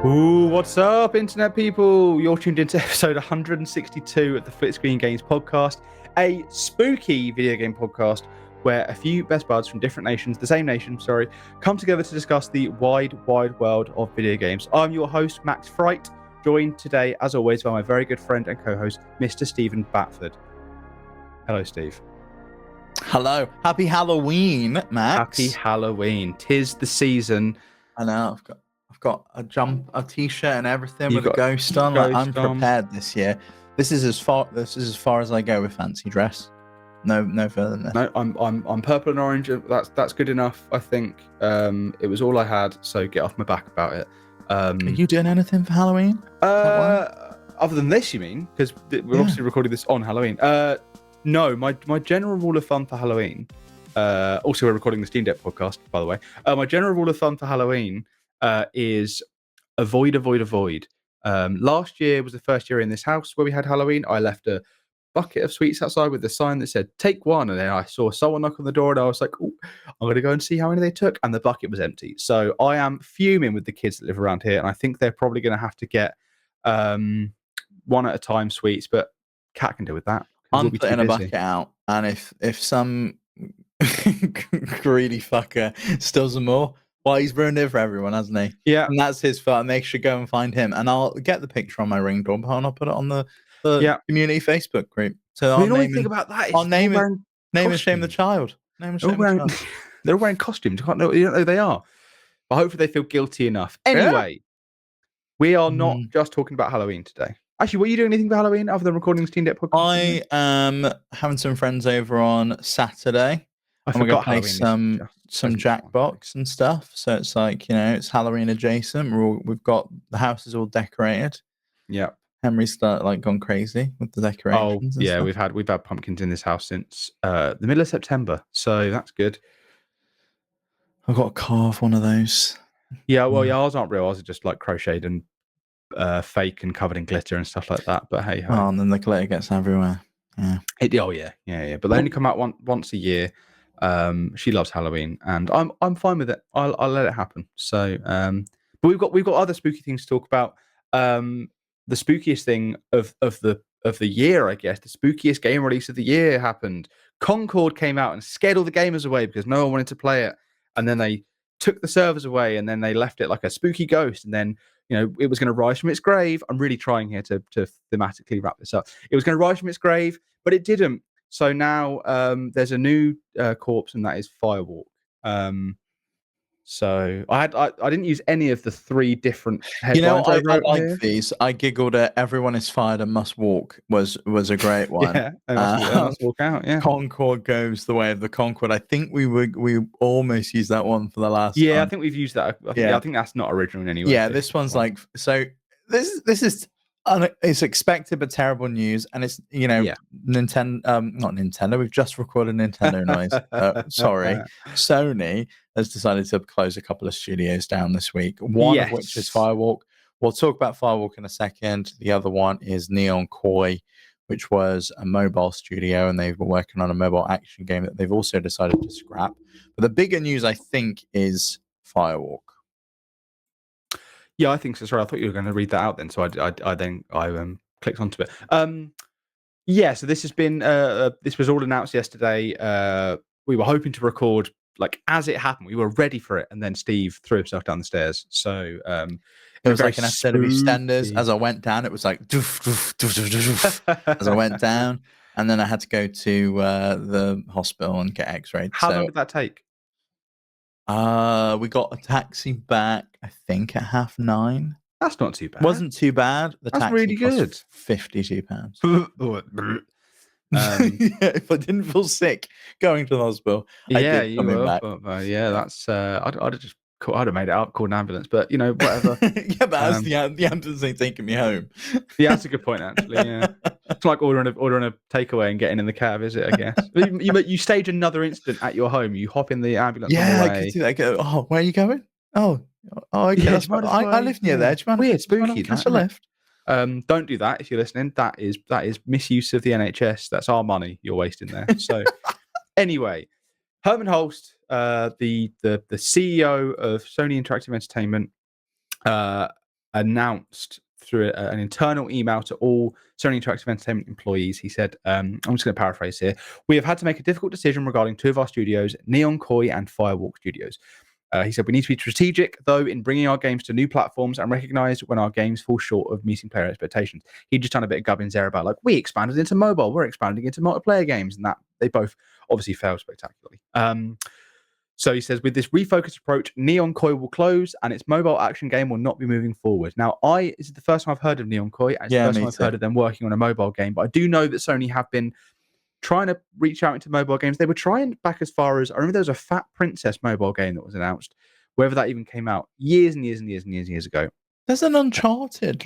Ooh, what's up, internet people? You're tuned into episode 162 of the FlipScreen Games podcast, a spooky video game podcast where a few best buds from different nations, the same nation, sorry, come together to discuss the wide world of video games. I'm your host, Max Fright, joined today, as always, by my very good friend and co-host, Mr. Stephen Batford. Hello, Steve. Hello. Happy Halloween, Max. Happy Halloween. 'Tis the season. I know. I've got a t-shirt and everything with a ghost on. I'm prepared this year. This is as far as I go with fancy dress. No further than this. No, I'm purple and orange. That's good enough. I think it was all I had. So get off my back about it. Are you doing anything for Halloween? Other than this, you mean? Because we're obviously recording this on Halloween. No, my general rule of thumb for Halloween. Also, we're recording the Steam Deck podcast, by the way. My general rule of thumb for Halloween is avoid. Last year was the first year in this house where we had Halloween. I left a bucket of sweets outside with a sign that said "Take one," and then I saw someone knock on the door, and I was like, "Oh, I'm going to go and see how many they took," and the bucket was empty. So I am fuming with the kids that live around here, and I think they're probably going to have to get one at a time sweets, but Cat can deal with that. I'm putting a bucket out, and if some greedy fucker steals them more, well, he's ruined it for everyone, hasn't he? Yeah. And that's his fault. Make sure go and find him, and I'll get the picture on my Ring doorbell and I'll put it on the community Facebook group. So the only thing about that is I'll name and shame the child. They're wearing costumes. You don't know who they are. But hopefully they feel guilty enough. Anyway, we are not just talking about Halloween today. Actually, were you doing anything for Halloween other than recording the Steam Deck podcast? I am having some friends over on Saturday. And we're going to play some Jackbox and stuff. So it's like, it's Halloween adjacent. We've got the house is all decorated. Yeah. Henry's gone crazy with the decorations. Oh, yeah, we've had pumpkins in this house since the middle of September. So that's good. I've got to carve one of those. Yeah, well, ours aren't real. Ours are just like crocheted and fake and covered in glitter and stuff like that. But hey, oh, and then the glitter gets everywhere. Yeah. But they only come out once a year. She loves Halloween, and I'm fine with it. I'll let it happen. So, but we've got other spooky things to talk about. The spookiest thing of the year, I guess, the spookiest game release of the year happened. Concord came out and scared all the gamers away because no one wanted to play it, and then they took the servers away, and then they left it like a spooky ghost, and then it was going to rise from its grave. I'm really trying here to thematically wrap this up. It was going to rise from its grave, but it didn't. So now there's a new corpse, and that is Firewalk. So I didn't use any of the three different headlines. I like these. I giggled at "Everyone is fired and must walk" was a great one. Yeah, they must walk out. Yeah, Concord goes the way of the Concord. I think we almost used that one for the last. Yeah, I think we've used that. I think that's not original in any way. Yeah, this one's like so. This is. It's expected but terrible news, and it's Nintendo, not Nintendo. We've just recorded Nintendo noise. Sorry, Sony has decided to close a couple of studios down this week. One of which is Firewalk. We'll talk about Firewalk in a second. The other one is Neon Koi, which was a mobile studio, and they were working on a mobile action game that they've also decided to scrap. But the bigger news, I think, is Firewalk. Yeah, I think so. Sorry, I thought you were going to read that out then. So I clicked onto it. So this has been this was all announced yesterday. We were hoping to record like as it happened. We were ready for it, and then Steve threw himself down the stairs. So it was like an episode of EastEnders. As I went down, it was like doof, doof, doof, doof, doof, as I went down, and then I had to go to the hospital and get X-rayed. How long did that take? We got a taxi back, I think, at 9:30. That's not too bad. Wasn't too bad. That's really good. £52. If I didn't feel sick going to the hospital, you were. But, that's. I'd have made it up, called an ambulance, but whatever. Yeah, but the ambulance ain't taking me home. Yeah, that's a good point, actually. Yeah, it's like ordering a takeaway and getting in the cab, is it? I guess you stage another incident at your home. You hop in the ambulance. Yeah, I could do that. I go, oh, where are you going? Oh, okay. Yeah, I live near there. Do you mind? Weird, spooky. Catch a lift. Don't do that if you're listening. That is misuse of the NHS. That's our money you're wasting there. So anyway, Herman Holst, the CEO of Sony Interactive Entertainment, announced through an internal email to all Sony Interactive Entertainment employees. He said, I'm just going to paraphrase here. We have had to make a difficult decision regarding two of our studios, Neon Koi and Firewalk Studios. He said, we need to be strategic, though, in bringing our games to new platforms and recognize when our games fall short of meeting player expectations. He just done a bit of gubbins there about, like, we expanded into mobile, we're expanding into multiplayer games, and that they both obviously failed spectacularly. So he says, with this refocused approach, Neon Koi will close and its mobile action game will not be moving forward. Now, this is the first time I've heard of Neon Koi, and it's the first time I've heard of them working on a mobile game, but I do know that Sony have been trying to reach out into mobile games. They were trying back as far as, I remember there was a Fat Princess mobile game that was announced, whether that even came out years and years and years and years and years ago. There's an Uncharted,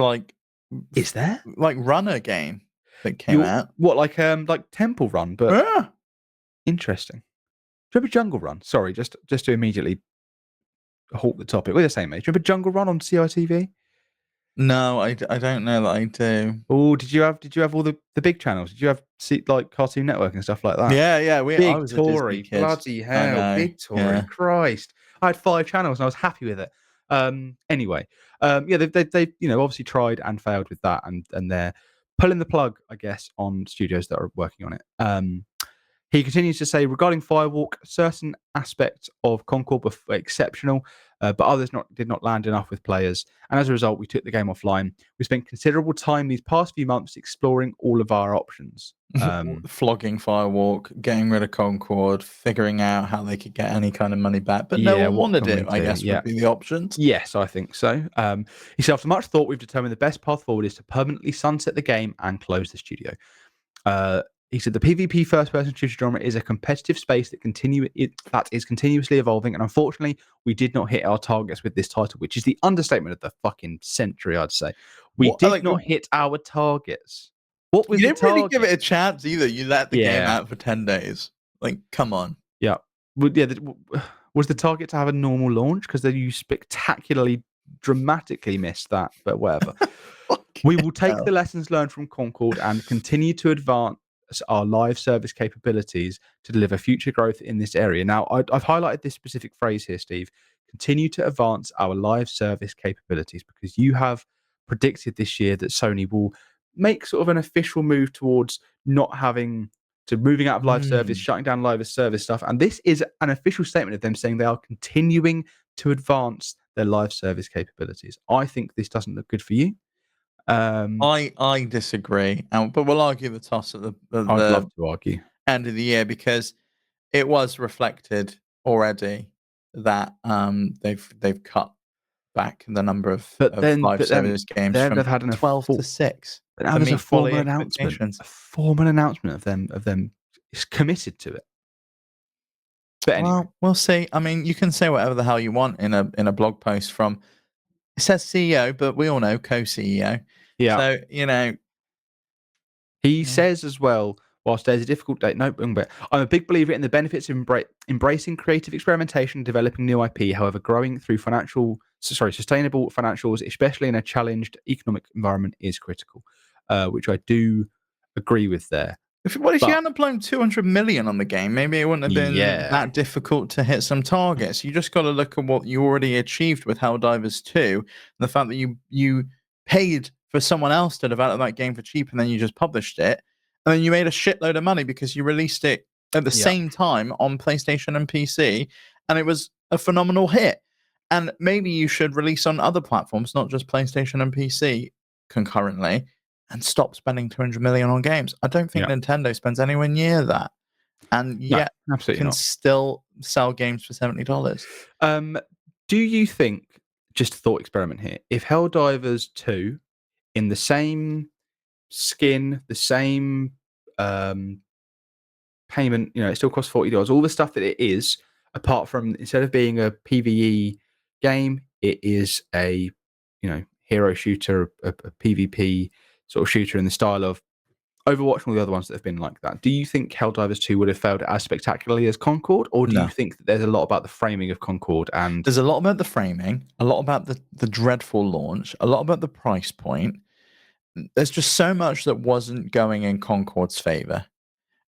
is there? Like runner game that came out. What, like Temple Run, but interesting. Do you remember Jungle Run? Sorry, just to immediately halt the topic. We're the same age. Do you remember Jungle Run on CITV? No, I don't know that I do. Oh, did you have all the big channels? Did you have like Cartoon Network and stuff like that? Yeah. Big I was Tory, a Disney kid. bloody hell, Big Tory, yeah. Christ! I had 5 channels and I was happy with it. Anyway, they obviously tried and failed with that, and they're pulling the plug, I guess, on studios that are working on it. He continues to say, regarding Firewalk, certain aspects of Concord were exceptional, but others did not land enough with players. And as a result, we took the game offline. We spent considerable time these past few months exploring all of our options. Flogging Firewalk, getting rid of Concord, figuring out how they could get any kind of money back. But no one wanted it, I guess, would be the options. Yes, I think so. He said, after much thought, we've determined the best path forward is to permanently sunset the game and close the studio. He said the PvP first-person shooter genre is a competitive space that is continuously evolving, and unfortunately, we did not hit our targets with this title, which is the understatement of the fucking century, I'd say. We did not hit our targets. What was you the didn't target? Really give it a chance either. You let the game out for 10 days. Like, come on. Yeah. Was the target to have a normal launch? Because then you spectacularly, dramatically missed that, but whatever. We will take the lessons learned from Concord and continue to advance our live service capabilities to deliver future growth in this area. Now, I've highlighted this specific phrase here, Steve. Continue to advance our live service capabilities, because you have predicted this year that Sony will make sort of an official move towards not having to moving out of live service, shutting down live service stuff. And this is an official statement of them saying they are continuing to advance their live service capabilities. I think this doesn't look good for you. I disagree, but we'll argue the toss at I'd love to argue end of the year, because it was reflected already that they've cut back the number of live service games from they've had 12 to 6. But now there's a formal announcement of them is committed to it. But anyway, well, we'll see. I mean, you can say whatever the hell you want in a blog post from. It says CEO, but we all know co-CEO. Yeah. So, he says as well, whilst there's a difficult date, but I'm a big believer in the benefits of embracing creative experimentation and developing new IP. However, growing through sustainable financials, especially in a challenged economic environment, is critical, which I do agree with there. If you hadn't blown 200 million on the game, maybe it wouldn't have been that difficult to hit some targets. You just got to look at what you already achieved with Helldivers 2, and the fact that you paid for someone else to develop that game for cheap, and then you just published it, and then you made a shitload of money because you released it at the same time on PlayStation and PC, and it was a phenomenal hit. And maybe you should release on other platforms, not just PlayStation and PC concurrently, and stop spending 200 million on games. I don't think Nintendo spends anywhere near that, and yet can still sell games for $70. Do you think, just a thought experiment here, if Helldivers 2, in the same skin, the same payment, it still costs $40, all the stuff that it is, apart from, instead of being a PvE game, it is a hero shooter, a PvP sort of shooter in the style of Overwatch and all the other ones that have been like that. Do you think Helldivers 2 would have failed as spectacularly as Concord, or do you think that there's a lot about the framing of Concord? And there's a lot about the framing, a lot about the dreadful launch, a lot about the price point. There's just so much that wasn't going in Concord's favor.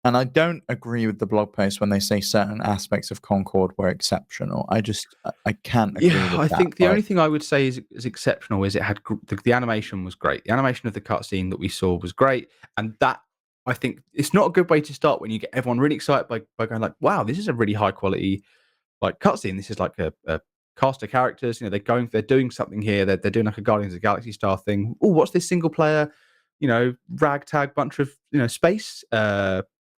And I don't agree with the blog post when they say certain aspects of Concord were exceptional. I can't agree with I that. think the only thing I would say is exceptional is it had the animation was great. The animation of the cutscene that we saw was great, and that I think it's not a good way to start when you get everyone really excited by going like, wow, this is a really high quality like cutscene. This is like a cast of characters. They're doing something here. They're doing like a Guardians of the Galaxy style thing. Oh, what's this single player? Ragtag bunch of space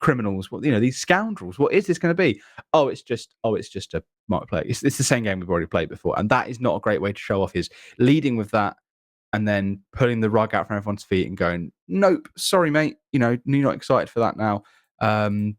criminals. What these scoundrels? What is this going to be? It's just a multiplayer. It's the same game we've already played before, and that is not a great way to show off. Is leading with that and then pulling the rug out from everyone's feet and going, nope, sorry, mate. You're not excited for that now. And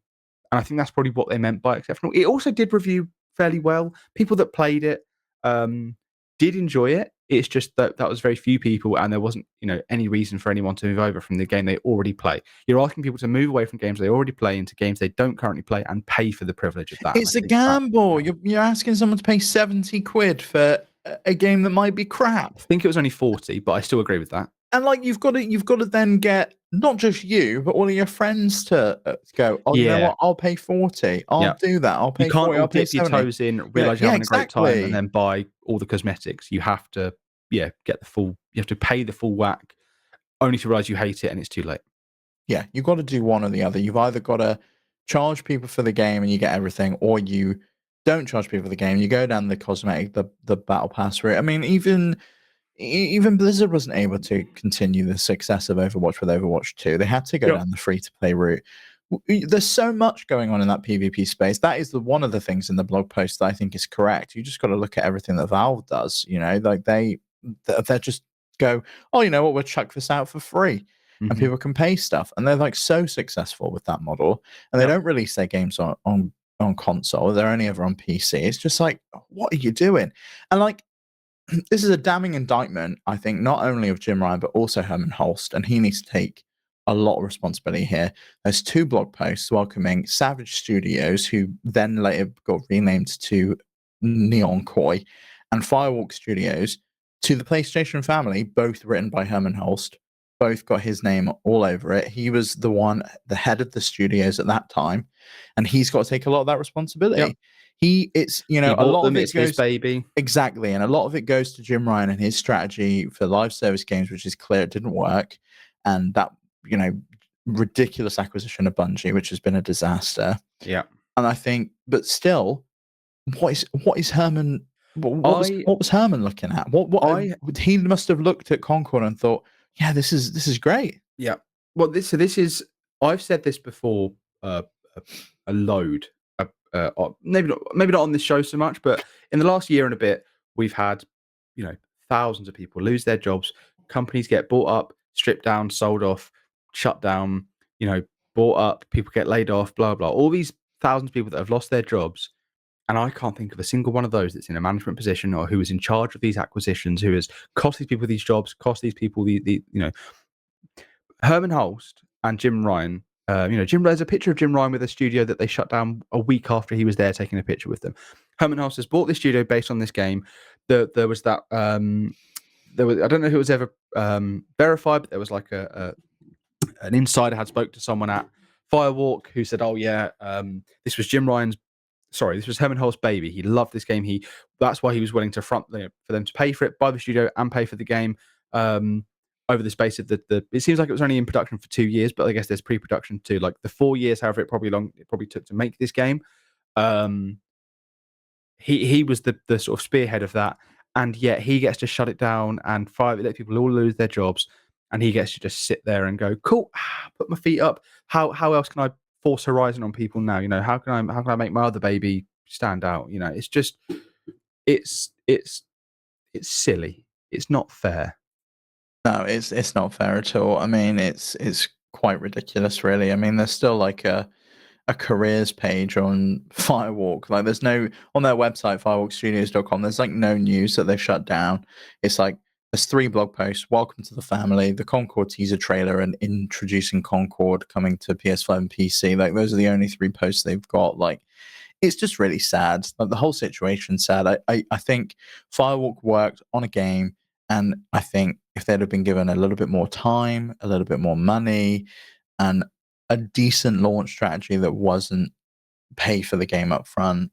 I think that's probably what they meant by exceptional. It also did review fairly well. People that played it did enjoy it. It's just that was very few people, and there wasn't any reason for anyone to move over from the game they already play. You're asking people to move away from games they already play into games they don't currently play and pay for the privilege of that. It's a gamble. You're asking someone to pay 70 quid for a game that might be crap. I think it was only 40, but I still agree with that. And like you've got to then get not just you, but all of your friends to go. Oh, you know what? I'll pay 40. I'll do that. I'll pay. You can't 40, I'll pay dip your 70. toes in, realize you're having a great time, and then buy all the cosmetics. You have to, get the full. You have to pay the full whack, only to realize you hate it and it's too late. Yeah, you've got to do one or the other. You've either got to charge people for the game and you get everything, or you don't charge people for the game. You go down the cosmetic, the battle pass route. I mean, even Blizzard wasn't able to continue the success of Overwatch with Overwatch 2. They had to go down the free-to-play route. There's so much going on in that PvP space. That is one of the things in the blog post that I think is correct. You just got to look at everything that Valve does. Like they just go, oh, you know what, we'll chuck this out for free. And people can pay stuff. And they're like so successful with that model. And they don't release their games on console. They're only ever on PC. It's just like, what are you doing? And like, this is a damning indictment, I think, not only of Jim Ryan, but also Herman Holst. And he needs to take a lot of responsibility here. There's 2 blog posts welcoming Savage Studios, who then later got renamed to Neon Koi, and Firewalk Studios to the PlayStation family, both written by Herman Holst. Both got his name all over it. He was the head of the studios at that time, and he's got to take a lot of that responsibility. It's a lot of it goes his baby. Exactly, and a lot of it goes to Jim Ryan and his strategy for live service games, which is clear it didn't work, and that ridiculous acquisition of Bungie, which has been a disaster. Yeah, and I think, but still, what is Herman? What was Herman looking at? He must have looked at Concord and thought, yeah, this is great. Yeah. Well, this is. I've said this before a load. Maybe not on this show so much, but in the last year and a bit, we've had thousands of people lose their jobs. Companies get bought up, stripped down, sold off, shut down. Bought up. People get laid off. Blah blah. All these thousands of people that have lost their jobs. And I can't think of a single one of those that's in a management position or who is in charge of these acquisitions, who has cost these people these jobs, cost these people Herman Holst and Jim Ryan. There's a picture of Jim Ryan with a studio that they shut down a week after he was there taking a picture with them. Herman Holst has bought this studio based on this game. There was that. I don't know if it was ever verified, but there was like an insider had spoke to someone at Firewalk who said, "Oh yeah, this was Jim Ryan's. Sorry, this was Herman Holst's baby. He loved this game. That's why he was willing to front for them to pay for it, buy the studio, and pay for the game." Over the space of the it seems like it was only in production for 2 years, but I guess there's pre-production too, like the 4 years, however it probably took to make this game. He was the sort of spearhead of that, and yet he gets to shut it down and let people all lose their jobs, and he gets to just sit there and go, cool, put my feet up. How else can I force Horizon on people now? How can I make my other baby stand out? It's just it's silly. It's not fair. No, it's not fair at all. I mean, it's quite ridiculous, really. I mean, there's still like a careers page on Firewalk. Like, there's no on their website, firewalkstudios.com. There's like no news that they've shut down. It's like there's 3 blog posts. Welcome to the family. The Concord teaser trailer and introducing Concord coming to PS5 and PC. Like, those are the only 3 posts they've got. Like, it's just really sad. Like, the whole situation's sad. I think Firewalk worked on a game. And I think if they'd have been given a little bit more time, a little bit more money, and a decent launch strategy that wasn't pay for the game up front,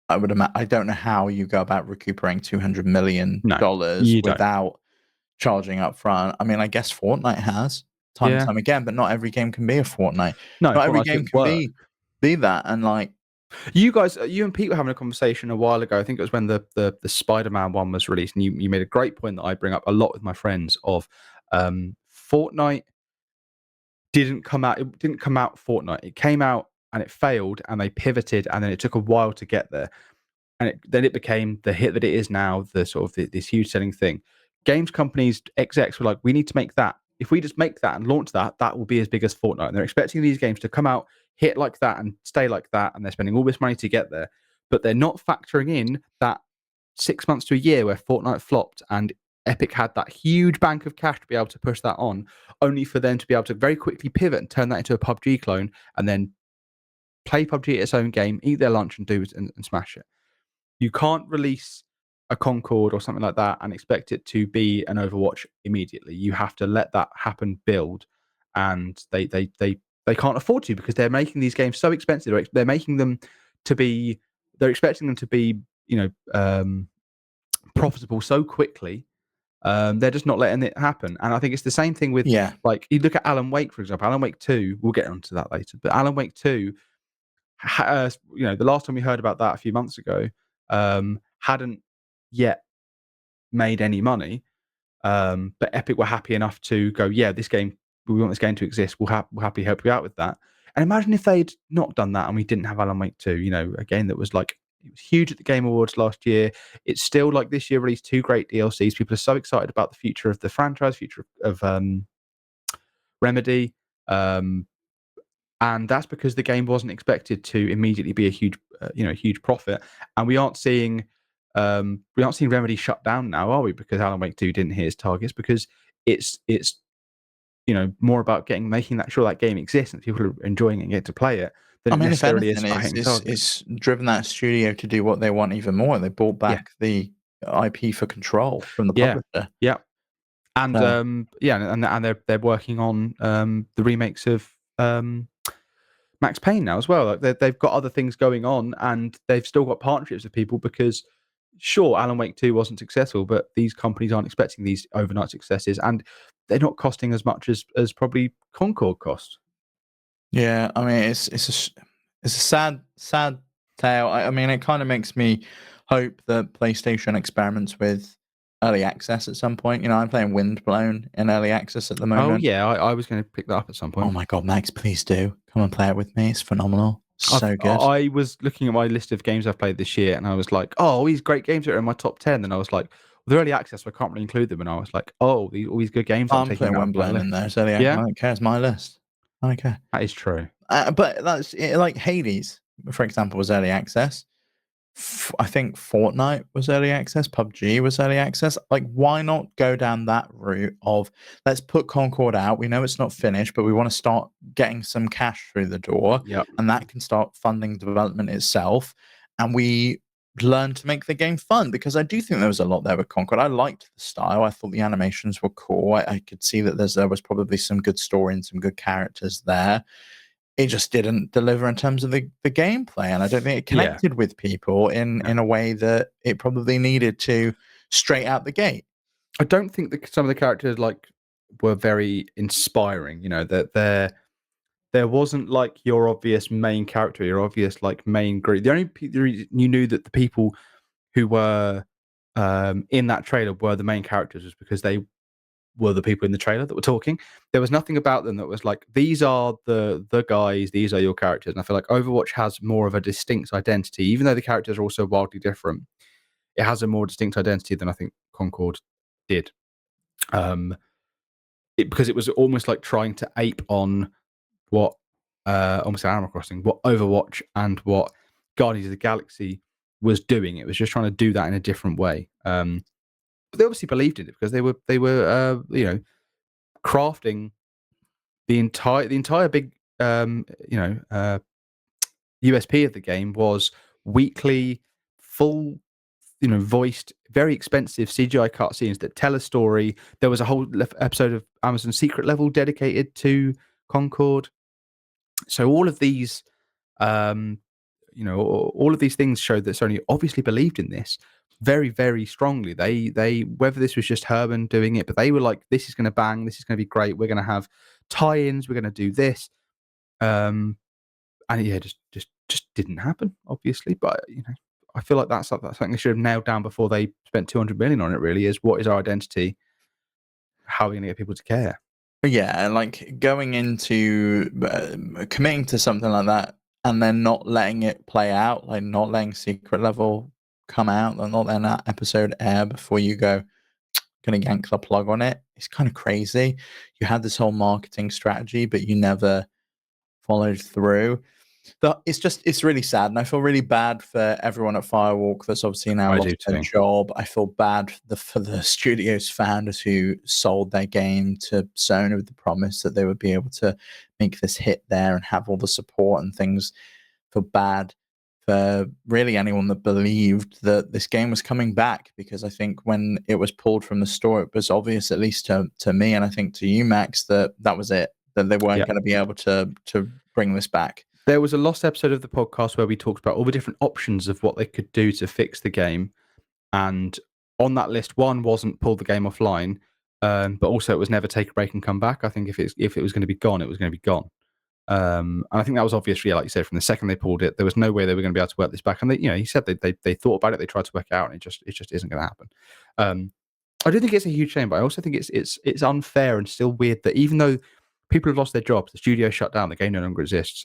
I don't know how you go about recuperating $200 million you don't. without charging up front. I mean, I guess Fortnite has time and time again, but not every game can be a Fortnite. No, not every Fortnite game didn't can work. be that. And like, you and Pete were having a conversation a while ago. I think it was when the Spider-Man one was released, and you made a great point that I bring up a lot with my friends of Fortnite didn't come out. It didn't come out Fortnite. It came out and it failed, and they pivoted, and then it took a while to get there. And then it became the hit that it is now, the sort of this huge selling thing. Games companies, execs were like, we need to make that. If we just make that and launch that, that will be as big as Fortnite. And they're expecting these games to come out, hit like that, and stay like that. And they're spending all this money to get there. But they're not factoring in that 6 months to a year where Fortnite flopped and Epic had that huge bank of cash to be able to push that on, only for them to be able to very quickly pivot and turn that into a PUBG clone and then play PUBG at its own game, eat their lunch, and do it and smash it. You can't release a Concord or something like that and expect it to be an Overwatch immediately. You have to let that happen, build, and they can't afford to, because they're making these games so expensive. They're making them to be. They're expecting them to be, profitable so quickly. They're just not letting it happen. And I think it's the same thing with, like, you look at Alan Wake, for example. Alan Wake 2, we'll get onto that later, but Alan Wake 2, the last time we heard about that a few months ago, hadn't yet made any money, but Epic were happy enough to go, yeah, this game, we want this game to exist. We'll happily help you out with that. And imagine if they'd not done that and we didn't have Alan Wake 2, a game that was like, it was huge at the Game Awards last year. It's still, like, this year released 2 great DLCs. People are so excited about the future of the franchise, future of Remedy. And that's because the game wasn't expected to immediately be a huge profit. And we aren't seeing Remedy shut down now, are we? Because Alan Wake 2 didn't hit its targets, because it's more about making sure that game exists and people are enjoying it and get to play it than it necessarily is about hitting targets. It's driven that studio to do what they want even more. They bought back the IP for Control from the publisher. Yeah. And and they're working on the remakes of Max Payne now as well. Like, they've got other things going on, and they've still got partnerships with people, because sure, Alan Wake 2 wasn't successful, but these companies aren't expecting these overnight successes, and they're not costing as much as probably Concord cost. Yeah, I mean, it's a sad tale. I mean, it kind of makes me hope that PlayStation experiments with early access at some point. I'm playing Windblown in early access at the moment. Oh yeah, I was going to pick that up at some point. Oh my god, Max, please do come and play it with me. It's phenomenal. So good. I was looking at my list of games I've played this year, and I was like, oh, these great games are in my top 10. And I was like, well, they're early access, so I can't really include them. And I was like, oh, all these good games. I'm playing Windblown in there. So I don't care. It's my list. I don't care. That is true. But that's like Hades, for example, was early access. I think Fortnite was early access. PUBG was early access. Like, why not go down that route of, let's put Concord out. We know it's not finished, but we want to start getting some cash through the door. Yep. And that can start funding development itself. And we learn to make the game fun, because I do think there was a lot there with Concord. I liked the style. I thought the animations were cool. I could see that there was probably some good story and some good characters there. It just didn't deliver in terms of the gameplay, and I don't think it connected with people in a way that it probably needed to straight out the gate. I don't think that some of the characters were very inspiring. That there wasn't like your obvious main character, your obvious main group. The only reason you knew that the people who were in that trailer were the main characters was because they were the people in the trailer that were talking. There was nothing about them that was like, these are the guys, these are your characters. And I feel like Overwatch has more of a distinct identity, even though the characters are also wildly different. It has a more distinct identity than I think Concord did. Because it was almost like trying to ape on what almost Animal Crossing, what Overwatch and what Guardians of the Galaxy was doing. It was just trying to do that in a different way. But they obviously believed in it, because they were crafting the entire big USP of the game was weekly, full, voiced, very expensive CGI cutscenes that tell a story. There was a whole episode of Amazon Secret Level dedicated to Concord. So all of these, all of these things show that Sony obviously believed in this very, very strongly. They whether this was just Herman doing it, but they were like, this is going to bang, this is going to be great. We're going to have tie-ins. We're going to do this. And yeah, just didn't happen, obviously. But I feel like that's something they should have nailed down before they spent 200 million on it. Really, is what is our identity? How are we going to get people to care? Yeah, and like going into committing to something like that and then not letting it play out, like not letting Secret Level come out, and not letting that episode air before you go, gonna yank the plug on it. It's kind of crazy. You had this whole marketing strategy, but you never followed through. It's really sad, and I feel really bad for everyone at Firewalk that's obviously now lost their job. I feel bad for the studio's founders who sold their game to Sony with the promise that they would be able to make this hit there and have all the support and things. I feel bad for really anyone that believed that this game was coming back, because I think when it was pulled from the store, it was obvious, at least to me, and I think to you, Max, that was it, that they weren't going to be able to bring this back. There was a lost episode of the podcast where we talked about all the different options of what they could do to fix the game. And on that list, one wasn't pull the game offline, but also it was never take a break and come back. I think if it was going to be gone, it was going to be gone. And I think that was obvious, like you said, from the second they pulled it, there was no way they were going to be able to work this back. And he said they thought about it, they tried to work it out, and it just isn't going to happen. I do think it's a huge shame, but I also think it's unfair and still weird that even though people have lost their jobs, the studio shut down, the game no longer exists,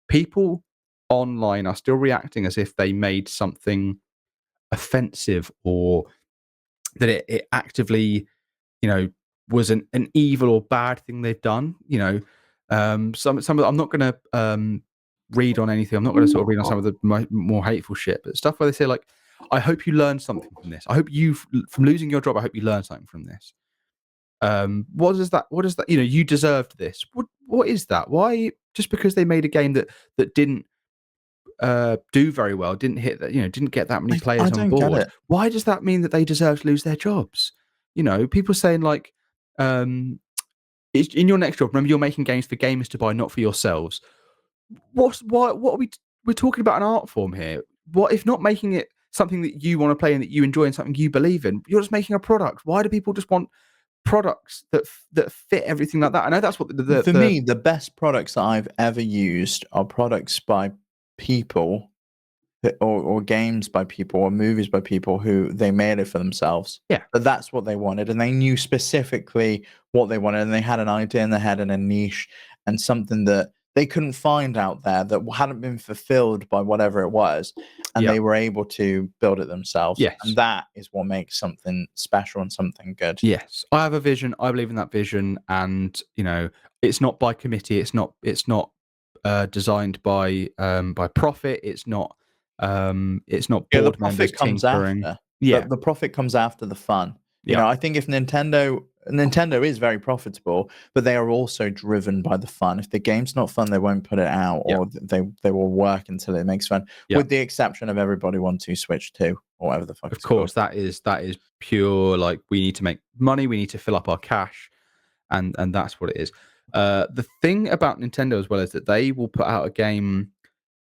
people online are still reacting as if they made something offensive, or that it actively, was an evil or bad thing they've done. Some of I'm not going to read on anything. I'm not going to sort of read on some of the more hateful shit, but stuff where they say like, I hope you learned something from this. I hope from losing your job, I hope you learned something from this. What does that? You deserved this. What is that? Why? Just because they made a game that didn't do very well, didn't hit that, didn't get that many players on board. Why does that mean that they deserve to lose their jobs? People saying like, in your next job, remember, you're making games for gamers to buy, not for yourselves. What are we're talking about an art form here? What if not making it something that you want to play and that you enjoy and something you believe in? You're just making a product. Why do people just want products that fit everything like that? I know that's what for me, the best products that I've ever used are products by people or games by people or movies by people who they made it for themselves. Yeah. But that's what they wanted, and they knew specifically what they wanted, and they had an idea in their head and a niche and something that they couldn't find out there that hadn't been fulfilled by whatever it was, and they were able to build it themselves. Yes. And that is what makes something special and something good. Yes. I have a vision. I believe in that vision, and it's not by committee. It's not designed by profit. It's not board members tinkering. The profit comes after the fun. I think if Nintendo is very profitable, but they are also driven by the fun. If the game's not fun, they won't put it out, or they will work until it makes fun. With the exception of Everybody Wants to Switch 2 or whatever the fuck. Of course, that is pure, like, we need to make money, we need to fill up our cash, and that's what it is. The thing about Nintendo as well is that they will put out a game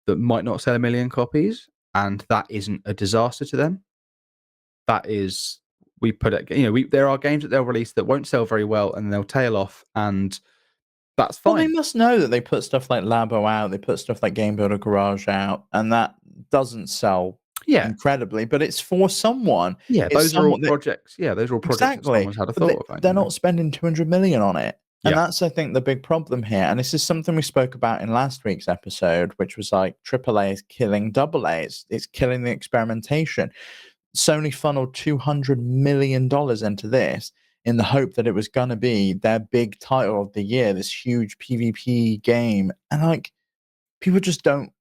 that might not sell 1 million copies, and that isn't a disaster to them. That is, we put it, there are games that they'll release that won't sell very well, and they'll tail off, and that's fine. Well, they must know that they put stuff like Labo out, they put stuff like Game Builder Garage out, and that doesn't sell incredibly, but it's for someone. Yeah, those are all projects. Yeah, those are all projects that someone's had a thought of. They're not spending 200 million on it. And that's, I think, the big problem here. And this is something we spoke about in last week's episode, which was like AAA is killing AA. It's killing the experimentation. Sony funneled $200 million into this in the hope that it was going to be their big title of the year, this huge PvP game. And like, people just don't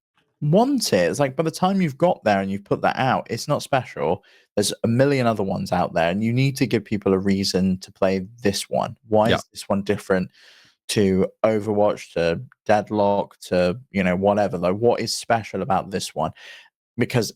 want it. It's like, by the time you've got there and you've put that out, it's not special. There's a million other ones out there, and you need to give people a reason to play this one. Why is this one different to Overwatch, to Deadlock, to whatever? Like, what is special about this one? Because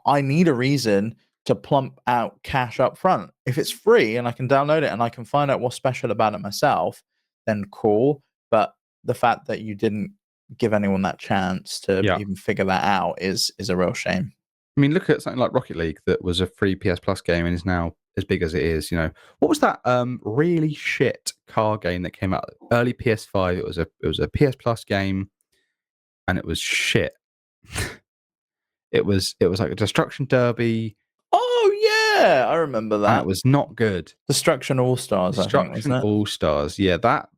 I need a reason to plump out cash up front. If it's free and I can download it and I can find out what's special about it myself, then cool. But the fact that you didn't give anyone that chance to even figure that out is a real shame. I mean, look at something like Rocket League that was a free PS Plus game and is now as big as it is. What was that really shit car game that came out early PS5? It was a PS Plus game, and it was shit. It was like a Destruction Derby. Oh yeah, I remember that. And it was not good. Destruction All Stars. Destruction All Stars. Yeah, that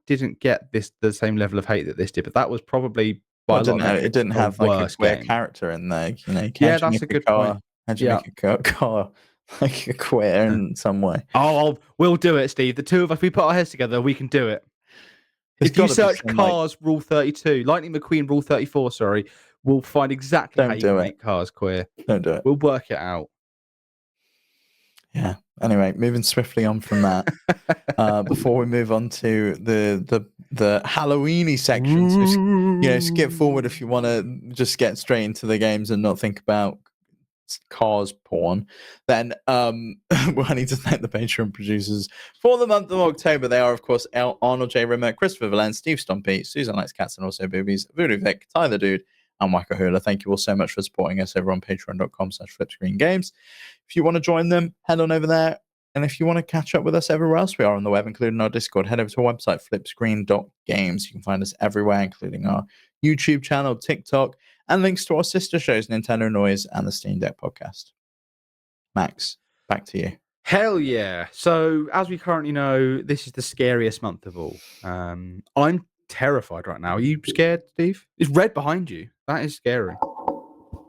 didn't get the same level of hate that this did, but that was probably it didn't have like a queer character in there. Yeah, that's a good point. How'd you make a car like a queer in some way? Oh, we'll do it, Steve. The two of us, we put our heads together, we can do it. If you search Cars Rule 32, Lightning McQueen Rule 34, sorry, we'll find exactly how you make cars queer. Don't do it. We'll work it out. Yeah. Anyway, moving swiftly on from that, before we move on to the Halloween-y sections, skip forward if you want to just get straight into the games and not think about cars porn, then I need to thank the Patreon producers for the month of October. They are, of course, Arnold J. Rimmer, Christopher Valence, Steve Stompy, Susan Likes Cats and Also Boobies, Voodoo Vic, Tyler Dude, and Wakahula. Thank you all so much for supporting us over on patreon.com/FlipScreenGames. If you want to join them, head on over there. And if you want to catch up with us everywhere else we are on the web, including our Discord, head over to our website, flipscreen.games. You can find us everywhere, including our YouTube channel, TikTok, and links to our sister shows, Nintendo Noise and the Steam Deck podcast. Max, back to you. Hell yeah. So, as we currently know, this is the scariest month of all. I'm terrified right now. Are you scared, Steve? It's red behind you. That is scary.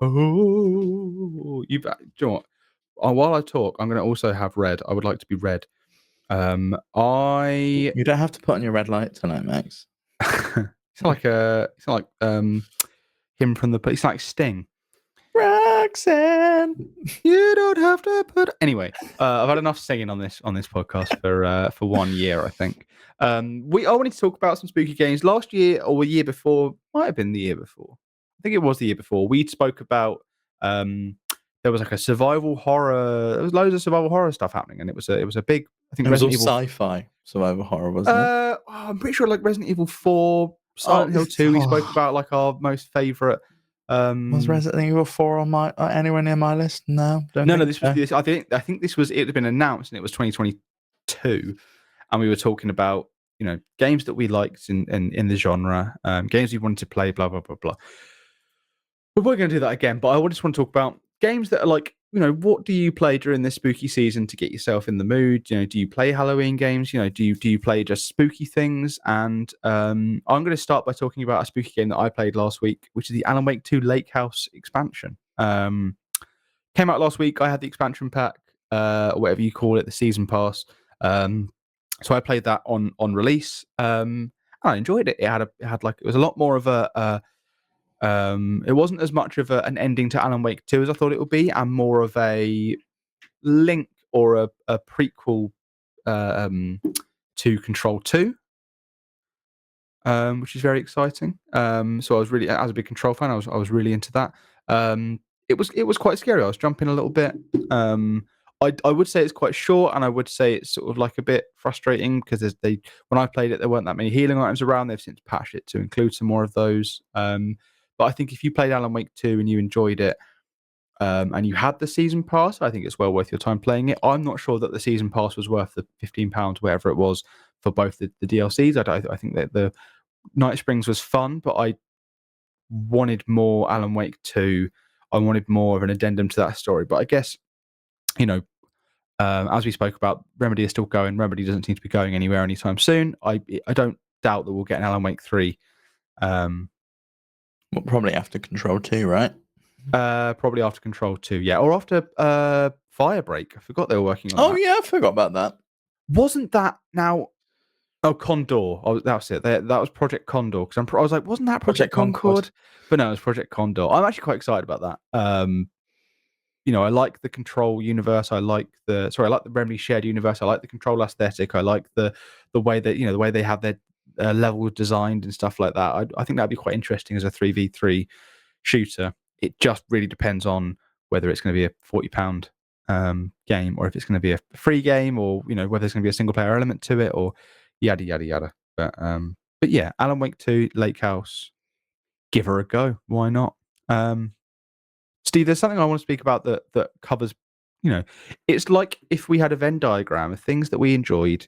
Oh, do you know what? While I talk, I'm going to also have red. I would like to be red. You don't have to put on your red light tonight, Max. It's like him from the. It's like Sting. Roxanne, you don't have to put. Anyway, I've had enough singing on this podcast for 1 year, I think. I wanted to talk about some spooky games. Last year or the year before, might have been the year before. I think it was the year before. We spoke about there was like a survival horror. There was loads of survival horror stuff happening, and it was a big. I think it was all sci-fi survival horror, wasn't it? I'm pretty sure like Resident Evil 4, Silent Hill 2. We spoke about like our most favorite. Was Resident Evil 4 on my anywhere near my list? No, no. This was this. I think this was. It had been announced, and it was 2022, and we were talking about games that we liked in the genre, games we wanted to play, blah blah blah blah. But we're going to do that again. But I just want to talk about games that are like, what do you play during this spooky season to get yourself in the mood? Do you play Halloween games? Do you play just spooky things? And I'm going to start by talking about a spooky game that I played last week, which is the Alan Wake 2 Lake House expansion. Came out last week. I had the expansion pack, or whatever you call it, the season pass. So I played that on release. And I enjoyed it. It was a lot more of it wasn't as much of an ending to Alan Wake 2 as I thought it would be, and more of a link or a prequel to Control 2, which is very exciting. So I was really, as a big Control fan, I was really into that. It was quite scary. I was jumping a little bit. I would say it's quite short, and I would say it's sort of like a bit frustrating because when I played it, there weren't that many healing items around. They've since patched it to include some more of those. But I think if you played Alan Wake 2 and you enjoyed it, and you had the season pass, I think it's well worth your time playing it. I'm not sure that the season pass was worth the £15, whatever it was, for both the DLCs. I think that the Night Springs was fun, but I wanted more Alan Wake 2. I wanted more of an addendum to that story. But I guess, as we spoke about, Remedy is still going. Remedy doesn't seem to be going anywhere anytime soon. I don't doubt that we'll get an Alan Wake 3. Well, probably after Control 2, right? Probably after Control 2, yeah. Or after Firebreak. I forgot they were working on that. Oh, yeah, I forgot about that. Wasn't that now... Oh, Condor. That was it. That was Project Condor. Because I was like, wasn't that Project Concord? But no, it was Project Condor. I'm actually quite excited about that. I like the Control universe. I like the Remedy shared universe. I like the Control aesthetic. I like the way that the way they have their levels designed and stuff like that. I think that'd be quite interesting as a 3v3 shooter. It just really depends on whether it's going to be a £40 game, or if it's going to be a free game, or whether there's going to be a single player element to it, or yada yada yada. But yeah, Alan Wake 2 Lake House. give her a go. Why not? Steve, there's something I want to speak about that covers, it's like if we had a Venn diagram of things that we enjoyed,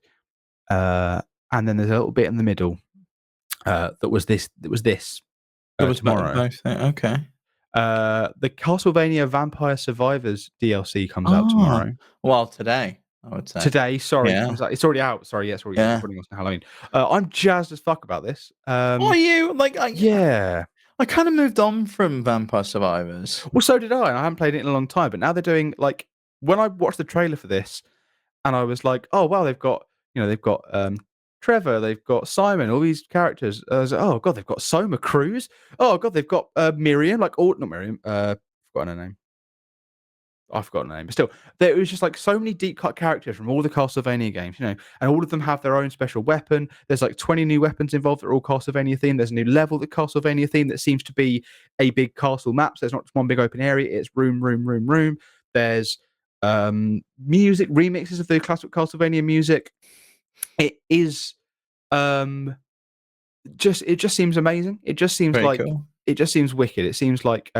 and then there's a little bit in the middle that was this It was tomorrow. both. Okay. The Castlevania Vampire Survivors DLC comes out tomorrow. Well, today, I would say. Today, sorry, it comes out. It's already out. Sorry, it's already recording on Halloween. I'm jazzed as fuck about this. Are you? Yeah. I kind of moved on from Vampire Survivors. Well, so did I, and I haven't played it in a long time. But now they're doing when I watched the trailer for this, and I was like, oh wow, they've got Trevor, they've got Simon, all these characters. I was like, oh god, they've got Soma Cruz. Oh god, they've got Miriam, not Miriam. Forgotten her name. I've forgotten her name, but still, there was just so many deep cut characters from all the Castlevania games, and all of them have their own special weapon. There's 20 new weapons involved that are all Castlevania themed. There's a new level that Castlevania themed that seems to be a big castle map. So there's not just one big open area; it's room. There's music remixes of the classic Castlevania music. It is it just seems amazing. It just seems cool. It just seems wicked. It seems like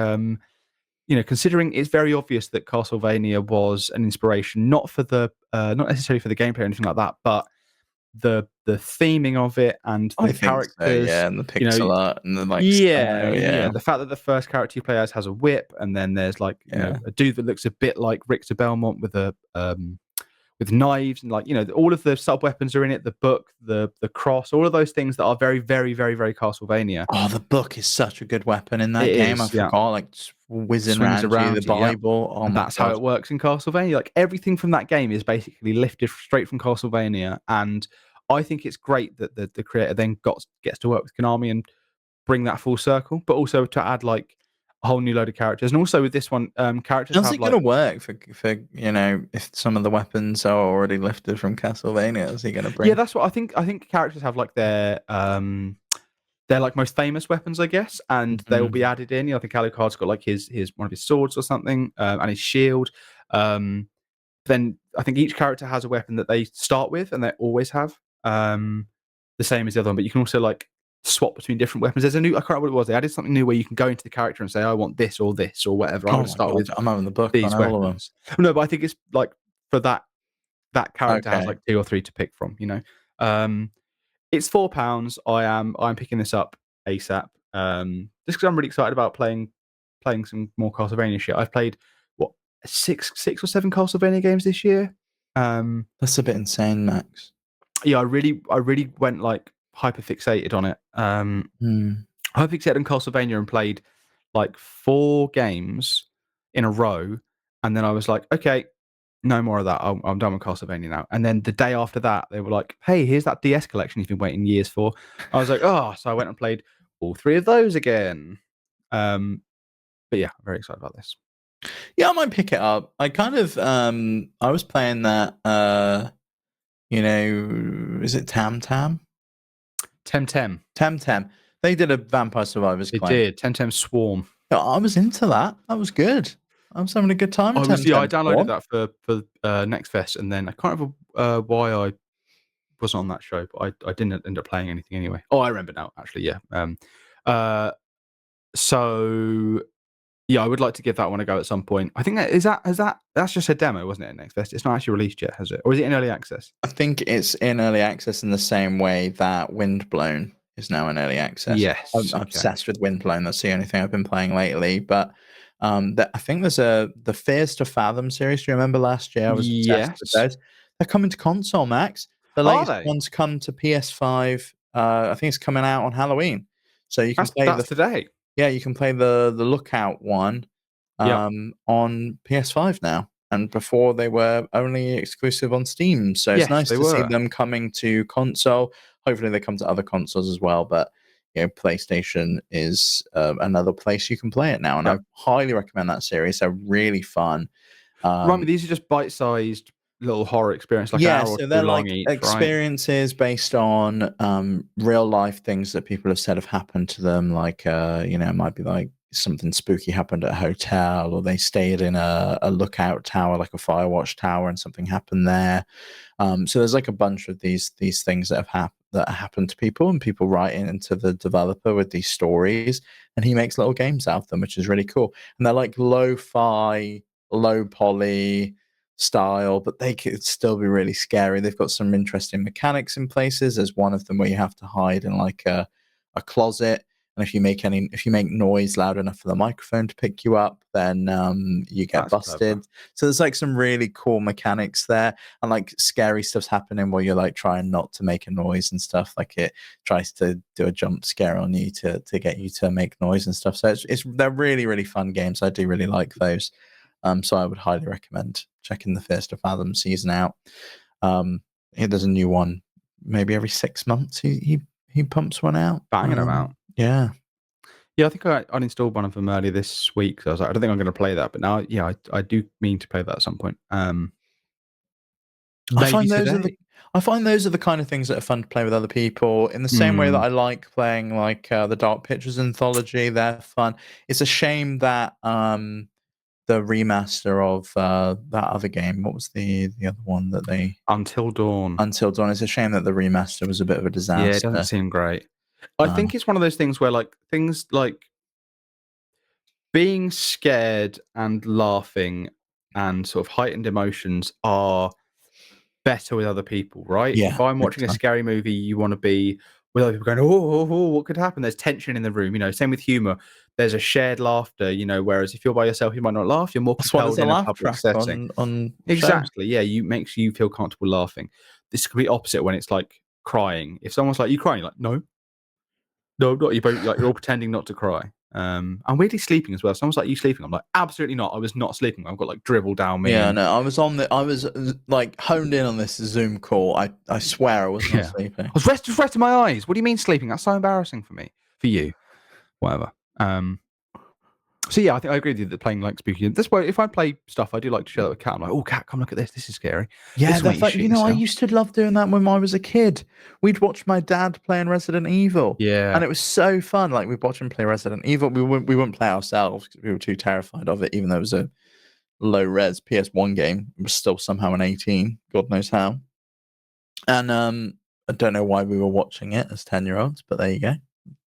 considering it's very obvious that Castlevania was an inspiration, not not necessarily for the gameplay or anything like that, but the theming of it and the characters, and the pixel art and the the fact that the first character you play as has a whip, and then there's a dude that looks a bit like Richter Belmont with a with knives, and all of the sub weapons are in it. The book, the cross, all of those things that are very, very, very, very Castlevania. Oh, the book is such a good weapon in that game. I forgot, whizzing around the Bible. Oh, and that's how it works in Castlevania. Everything from that game is basically lifted straight from Castlevania, and I think it's great that the creator then gets to work with Konami and bring that full circle, but also to add a whole new load of characters. And also with this one, characters how's it going to work for if some of the weapons are already lifted from Castlevania? Is he going to bring? Yeah, that's what I think. I think characters have their most famous weapons, I guess, and they will be added in. I think Alucard's got his one of his swords or something, and his shield. Then I think each character has a weapon that they start with, and they always have the same as the other one. But you can also swap between different weapons. There's a new, I can't remember what it was. They added something new where you can go into the character and say, I want this or whatever. I want to start with. I'm having the book. These weapons. No, but I think it's for that character has 2 or 3 to pick from. It's £4. I'm picking this up ASAP. Just because I'm really excited about playing some more Castlevania shit. I've played 6 or 7 Castlevania games this year. That's a bit insane, Max. Yeah, I really went hyper fixated on it. Hyper fixated on Castlevania and played 4 games in a row, and then I was like, okay, no more of that. I'm done with Castlevania now. And then the day after that, they were like, hey, here's that DS collection you've been waiting years for. I was like, oh, so I went and played all 3 of those again. But yeah, I'm very excited about this. Yeah, I might pick it up. I kind of I was playing that is it Tam? Temtem. They did a Vampire Survivors claim. They did. Temtem Swarm. I was into that. That was good. I was having a good time. I downloaded that for Next Fest, and then I can't remember why I wasn't on that show, but I didn't end up playing anything anyway. Oh, I remember now, actually, yeah. So yeah, I would like to give that one a go at some point. I think that's just a demo, wasn't it, at Next Fest? It's not actually released yet, has it? Or is it in early access? I think it's in early access in the same way that Windblown is now in early access. Yes. I'm obsessed with Windblown. That's the only thing I've been playing lately. But I think there's the Fears to Fathom series. Do you remember last year? I was obsessed with those. They're coming to console, Max. The latest ones come to PS5. I think it's coming out on Halloween. So you can play today. Yeah, you can play the Lookout one on PS5 now. And before they were only exclusive on Steam. So it's nice to see them coming to console. Hopefully they come to other consoles as well. But PlayStation is another place you can play it now. And I highly recommend that series. They're really fun. Right, these are just bite-sized little horror experience, so they're experiences based on real life things that people have said have happened to them, it might be something spooky happened at a hotel, or they stayed in a lookout tower, like a firewatch tower, and something happened there. So there's like a bunch of these things that have happened to people, and people write into the developer with these stories, and he makes little games out of them, which is really cool. And they're like lo-fi, low poly style, but they could still be really scary. They've got some interesting mechanics in places. There's one of them where you have to hide in like a closet, and if you make noise loud enough for the microphone to pick you up, then you get That's busted. clever. So there's like some really cool mechanics there, and like scary stuff's happening while you're like trying not to make a noise and stuff. Like it tries to do a jump scare on you to get you to make noise and stuff. So they're really, really fun games. I do really like those. So I would highly recommend checking the First of Fathom season out. There's a new one maybe every 6 months. He pumps one out, Banging them out. Yeah. Yeah, I think I uninstalled one of them earlier this week. So I was like, I don't think I'm going to play that, but now, yeah, I do mean to play that at some point. I find those are the kind of things that are fun to play with other people. In the same way that I like playing like the Dark Pictures anthology, they're fun. It's a shame that the remaster of that other game, what was the other one that they Until Dawn. It's a shame that the remaster was a bit of a disaster. Yeah, it doesn't seem great. I think it's one of those things where like things like being scared and laughing and sort of heightened emotions are better with other people, right? Yeah, if I'm watching a scary movie, you want to be with other people going, oh, what could happen? There's tension in the room, same with humor. There's a shared laughter, whereas if you're by yourself, you might not laugh. You're more compelled in a public setting. On exactly. shows. Yeah, makes you feel comfortable laughing. This could be opposite when it's like crying. If someone's like, you crying? You're like, no, not you. Both, like you're all pretending not to cry. I'm weirdly sleeping as well. Someone's like, you sleeping? I'm like, absolutely not. I was not sleeping. I've got like dribble down me. Yeah, no, I was like honed in on this Zoom call. I swear I was not sleeping. I was resting my eyes. What do you mean sleeping? That's so embarrassing for me. For you. Whatever. So yeah, I think I agree with you that playing like spooky. That's why if I play stuff, I do like to share that with Kat. I'm like, oh, Kat, come look at this. This is scary. Yeah, that's like, I used to love doing that when I was a kid. We'd watch my dad playing Resident Evil. Yeah, and it was so fun. Like we'd watch him play Resident Evil. We wouldn't play ourselves because we were too terrified of it. Even though it was a low res PS1 game, it was still somehow an 18. God knows how. And I don't know why we were watching it as 10-year-olds, but there you go.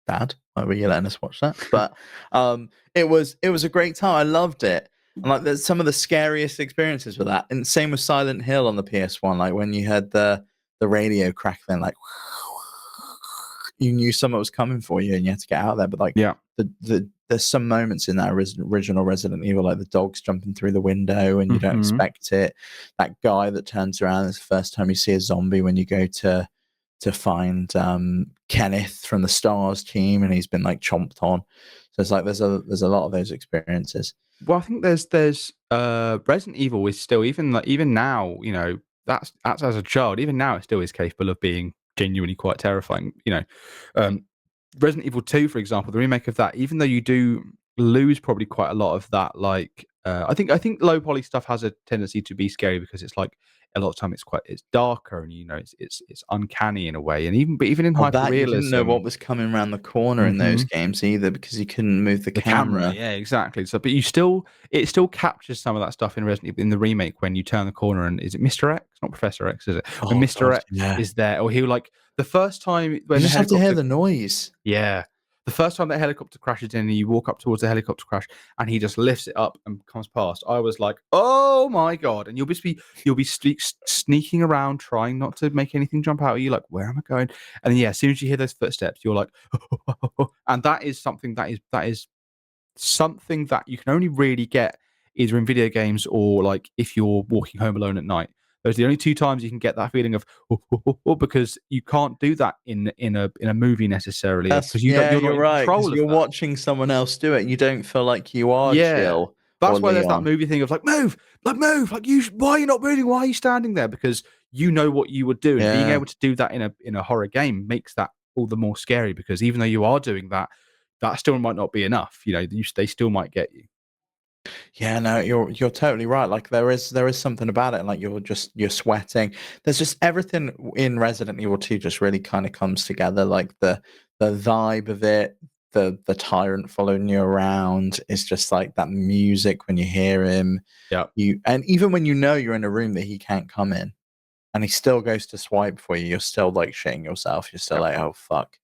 Dad, why were you letting us watch that? But it was a great time. I loved it. And like there's some of the scariest experiences with that. And same with Silent Hill on the PS1, like when you had the radio crackling, like you knew someone was coming for you and you had to get out of there. But like there's some moments in that original Resident Evil, like the dogs jumping through the window and you don't expect it. That guy that turns around, it's the first time you see a zombie when you go to find Kenneth from the Stars team, and he's been like chomped on. So it's like there's a lot of those experiences. Well, I think there's Resident Evil is still even now, that's as a child, even now it still is capable of being genuinely quite terrifying. Resident Evil 2, for example, the remake of that, even though you do lose probably quite a lot of that, like I think low poly stuff has a tendency to be scary because it's like a lot of time it's darker and it's uncanny in a way, and even in hyperrealism, you didn't know what was coming around the corner in those games either because you couldn't move the camera. Yeah, exactly. So, but it still captures some of that stuff in Resident Evil in the remake when you turn the corner and is it Mr. X? Not Professor X, is it? When Mr. X is there, or he'll like the first time when you just have to hear the noise. Yeah. The first time that helicopter crashes in and you walk up towards the helicopter crash and he just lifts it up and comes past, I was like, oh my God. And you'll be sneaking around trying not to make anything jump out at you, like, where am I going? And then, yeah, as soon as you hear those footsteps, you're like, and that is something that is something that you can only really get either in video games or like if you're walking home alone at night. Those are the only two times you can get that feeling of because you can't do that in a movie necessarily. Because you're right. You're watching someone else do it. You don't feel like you are Jill. That's why there's that movie thing of like move, like why are you not moving? Why are you standing there? Because you know what you would do, and being able to do that in a horror game makes that all the more scary. Because even though you are doing that, that still might not be enough. They still might get you. Yeah, no, you're totally right. Like there is something about it, and like you're sweating. There's just everything in Resident Evil 2 just really kind of comes together. Like the vibe of it, the tyrant following you around. It's just like that music when you hear him. Yeah. And even when you know you're in a room that he can't come in, and he still goes to swipe for you, you're still like shitting yourself. You're still like, oh fuck,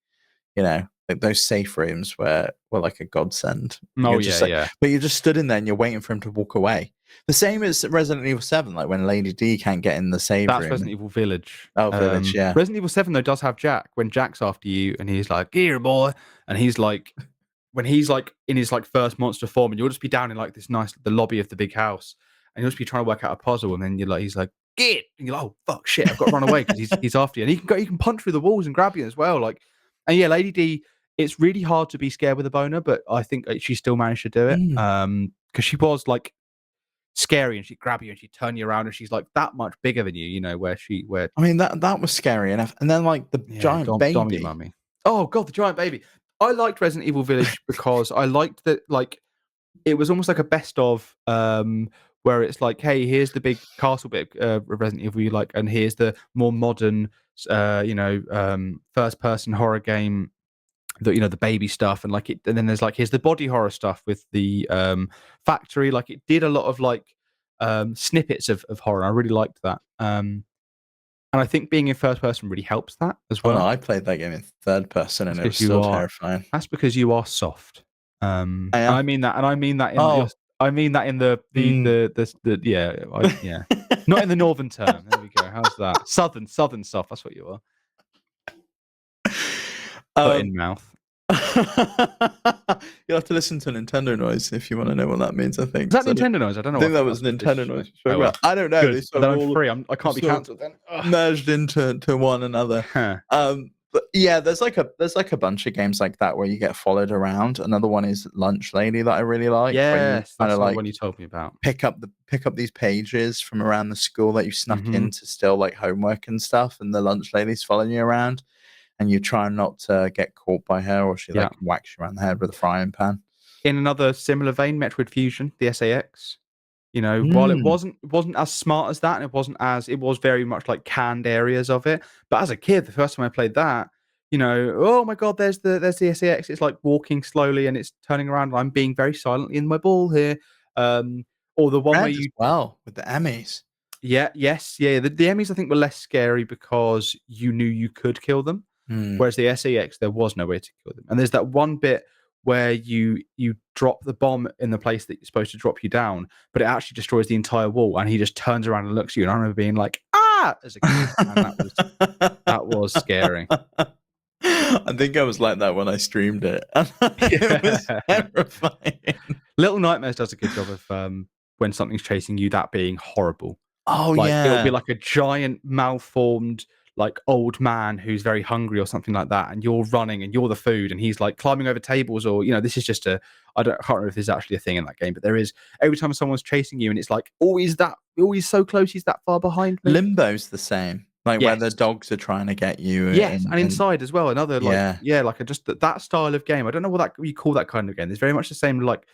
like those safe rooms were like a godsend. Oh Just yeah, like, yeah. but you just stood in there and you're waiting for him to walk away. The same as Resident Evil 7, like when Lady D can't get in the save That's room. Resident Evil Village. Oh, Village, yeah. Resident Evil 7 though does have Jack. When Jack's after you and he's like, "Here, boy," and he's like, when he's like in his like first monster form, and you'll just be down in like this the lobby of the big house, and you'll just be trying to work out a puzzle, and then he's like, "Get!" and you're like, "Oh fuck, shit, I've got to run away because he's after you," and he can punch through the walls and grab you as well. Like, and yeah, Lady D. It's really hard to be scared with a boner, but I think she still managed to do it. Because she was like scary and she'd grab you and she'd turn you around and she's like that much bigger than you, where I mean that was scary enough. And then like the giant baby. Mummy. Oh god, the giant baby. I liked Resident Evil Village because I liked that like it was almost like a best of where it's like, hey, here's the big castle bit of Resident Evil you like, and here's the more modern first person horror game, the baby stuff, and like it, and then there's like here's the body horror stuff with the factory. Like it did a lot of like snippets of horror. I really liked that. And I think being in first person really helps that as well. Oh no, I played that game in third person and it was still terrifying. That's because you are soft. I mean that, and I mean that in yeah, not in the northern term. There we go. How's that? Southern soft. That's what you are. Foot in mouth. You'll have to listen to Nintendo noise if you want to know what that means. I think is that Nintendo noise? I don't know. I think that was Nintendo noise. I don't know. Good. Then I'm free. I can't be cancelled then. Merged into one another. But yeah, there's like a bunch of games like that where you get followed around. Another one is Lunch Lady that I really like. Yes, that's the one you told me about. Pick up these pages from around the school that you snuck in to steal like homework and stuff, and the Lunch Lady's following you around. And you try not to get caught by her, or she like whacks you around the head with a frying pan. In another similar vein, Metroid Fusion, the SAX. While it wasn't as smart as that, and it was very much like canned areas of it. But as a kid, the first time I played that, oh my god, there's the SAX. It's like walking slowly and it's turning around. And I'm being very silently in my ball here. Or the one where you with the Emmys. Yeah, yes, yeah. The Emmys I think were less scary because you knew you could kill them. Whereas the SAX, there was no way to kill them. And there's that one bit where you drop the bomb in the place that you're supposed to drop you down, but it actually destroys the entire wall, and he just turns around and looks at you. And I remember being like, "Ah!" as a kid, and that was scary. I think I was like that when I streamed it. It was terrifying. Little Nightmares does a good job of when something's chasing you, that being horrible. Oh yeah, it'll be like a giant malformed like old man who's very hungry or something like that, and you're running and you're the food, and he's like climbing over tables, or this is just I can't remember if there's actually a thing in that game, but there is. Every time someone's chasing you and it's like always so close, he's that far behind me. Limbo's the same, like where the dogs are trying to get you. Yes, and inside as well, another like just that style of game. I don't know what you call that kind of game. It's very much the same. Like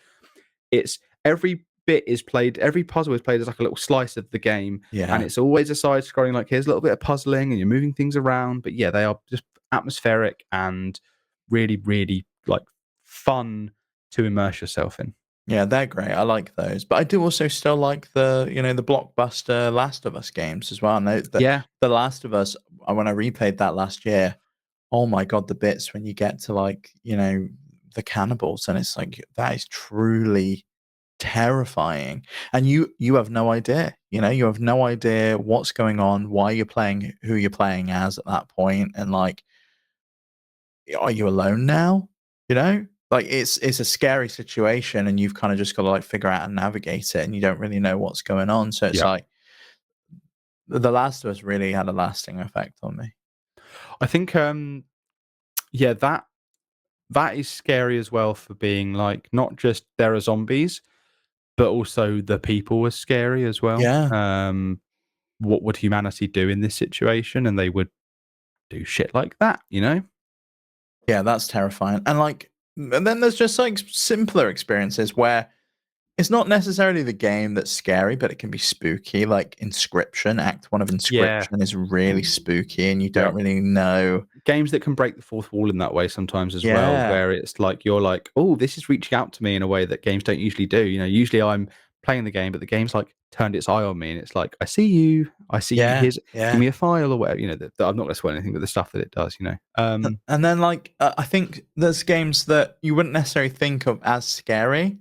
it's every bit is played, every puzzle is played as like a little slice of the game, and it's always a side scrolling, like here's a little bit of puzzling and you're moving things around, but yeah, they are just atmospheric and really, really like fun to immerse yourself in. Yeah, they're great. I like those, but I do also still like the the blockbuster Last of Us games as well. And the Last of Us, when I replayed that last year, oh my god, the bits when you get to like the cannibals, and it's like that is truly terrifying, and you have no idea. You have no idea what's going on, why you're playing, who you're playing as at that point, and like, are you alone now? Like it's a scary situation, and you've kind of just got to like figure out and navigate it, and you don't really know what's going on. So it's like The Last of Us really had a lasting effect on me. I think that is scary as well, for being like not just there are zombies, but also the people were scary as well. Yeah. What would humanity do in this situation? And they would do shit like that, Yeah, that's terrifying. And then there's just like simpler experiences where it's not necessarily the game that's scary, but it can be spooky. Like Inscription, Act 1 of Inscription is really spooky, and you don't really know. Games that can break the fourth wall in that way sometimes as well, Yeah. where it's like you're like, oh, this is reaching out to me in a way that games don't usually do. You know, usually I'm playing the game, but the game's like turned its eye on me, and it's like, I see you. Here's give me a file or whatever. You know, that I'm not going to spoil anything, but the stuff that it does. You know, and then like I think there's games that you wouldn't necessarily think of as scary,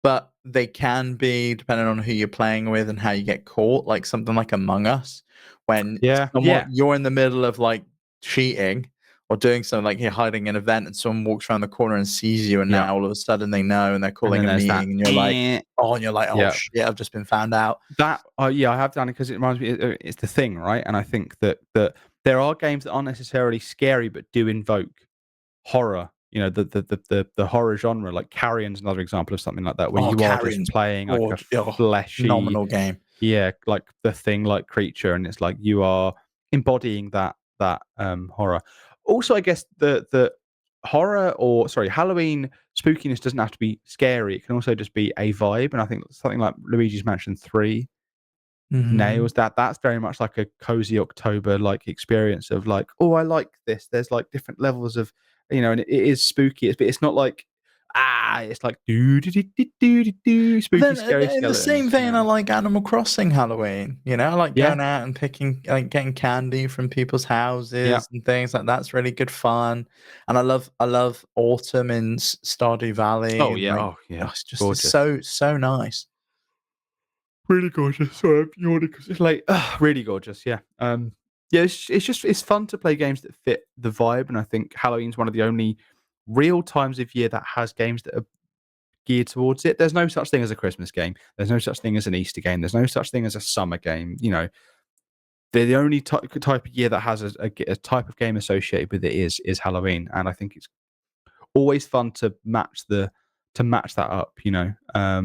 but they can be depending on who you're playing with and how you get caught. Like something like Among Us, when you're in the middle of like cheating or doing something, like you're hiding an event and someone walks around the corner and sees you, and now all of a sudden they know and they're calling a meeting, and you're like, oh shit, I've just been found out. That I have done it because it reminds me, it's the thing, right? And I think that there are games that aren't necessarily scary but do invoke horror. You know, the horror genre, like Carrion's another example of something like that, where you are just playing like a fleshy, phenomenal game. Yeah, like the thing-like creature, and it's like you are embodying that horror. Also, I guess the horror, or sorry, Halloween spookiness doesn't have to be scary. It can also just be a vibe, and I think something like Luigi's Mansion 3 nails that. That's very much like a cozy October like experience of like, oh, I like this. There's like different levels of, you know, and it is spooky. It's not like it's like spooky, scary in the same vein, I like Animal Crossing Halloween. You know, I like going out and picking, like getting candy from people's houses and things like that's really good fun. And I love autumn in Stardew Valley. Oh yeah, like, it's just gorgeous. so nice. Really gorgeous. Sorry, I'm yawning because it's late. Really gorgeous. Yeah. Yeah. It's fun to play games that fit the vibe, and I think Halloween's one of the only real times of year that has games that are geared towards it. There's no such thing as a Christmas game. There's no such thing as an Easter game. There's no such thing as a summer game. You know, they're the only type of year that has a type of game associated with it is Halloween, and I think it's always fun to match that up. You know, I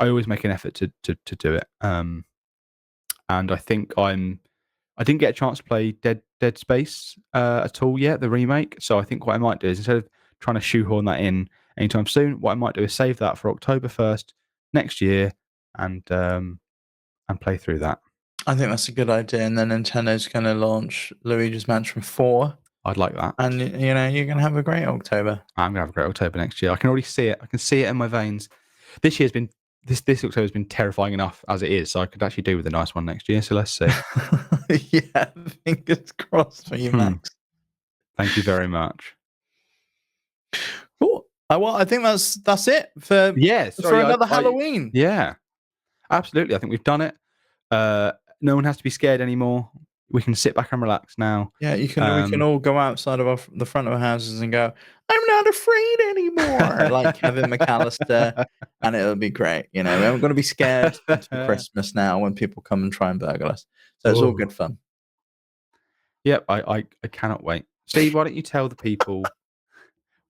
always make an effort to do it. And I think I didn't get a chance to play Dead Space at all yet, the remake. So I think what I might do is, instead of trying to shoehorn that in anytime soon, what I might do is save that for October 1st next year and play through that. I think that's a good idea. And then Nintendo's going to launch Luigi's Mansion 4. I'd like that. And, you know, you're going to have a great October. I'm going to have a great October next year. I can already see it. I can see it in my veins. This October's been terrifying enough as it is, so I could actually do with a nice one next year. So let's see. Yeah, fingers crossed for you, Max. Thank you very much. Cool. Well, I think that's it for another Halloween. Yeah, absolutely. I think we've done it. No one has to be scared anymore. We can sit back and relax now. Yeah, we can all go outside of the front of our houses and go, I'm not afraid anymore, like Kevin McAllister, and it'll be great. You know, we're going to be scared until Christmas now when people come and try and burgle us. So it's all good fun. Yep, I cannot wait. Steve, why don't you tell the people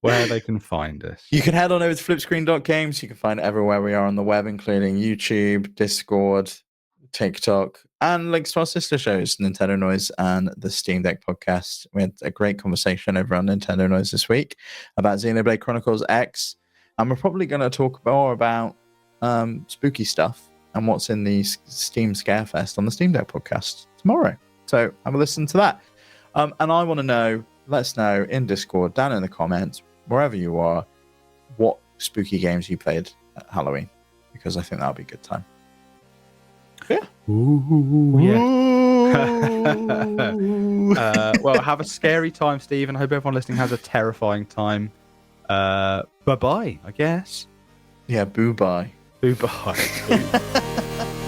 where they can find us? You can head on over to FlipScreen.games. You can find it everywhere we are on the web, including YouTube, Discord, TikTok, and links to our sister shows, Nintendo Noise and the Steam Deck podcast. We had a great conversation over on Nintendo Noise this week about Xenoblade Chronicles X, and we're probably going to talk more about spooky stuff and what's in the Steam Scarefest on the Steam Deck podcast tomorrow. So have a listen to that. And I want to know, let us know in Discord, down in the comments, wherever you are, what spooky games you played at Halloween, because I think that'll be a good time. Yeah. Ooh, yeah. Well, have a scary time, Steve, and I hope everyone listening has a terrifying time. Bye-bye, I guess. Yeah, boo-bye. Boo-bye.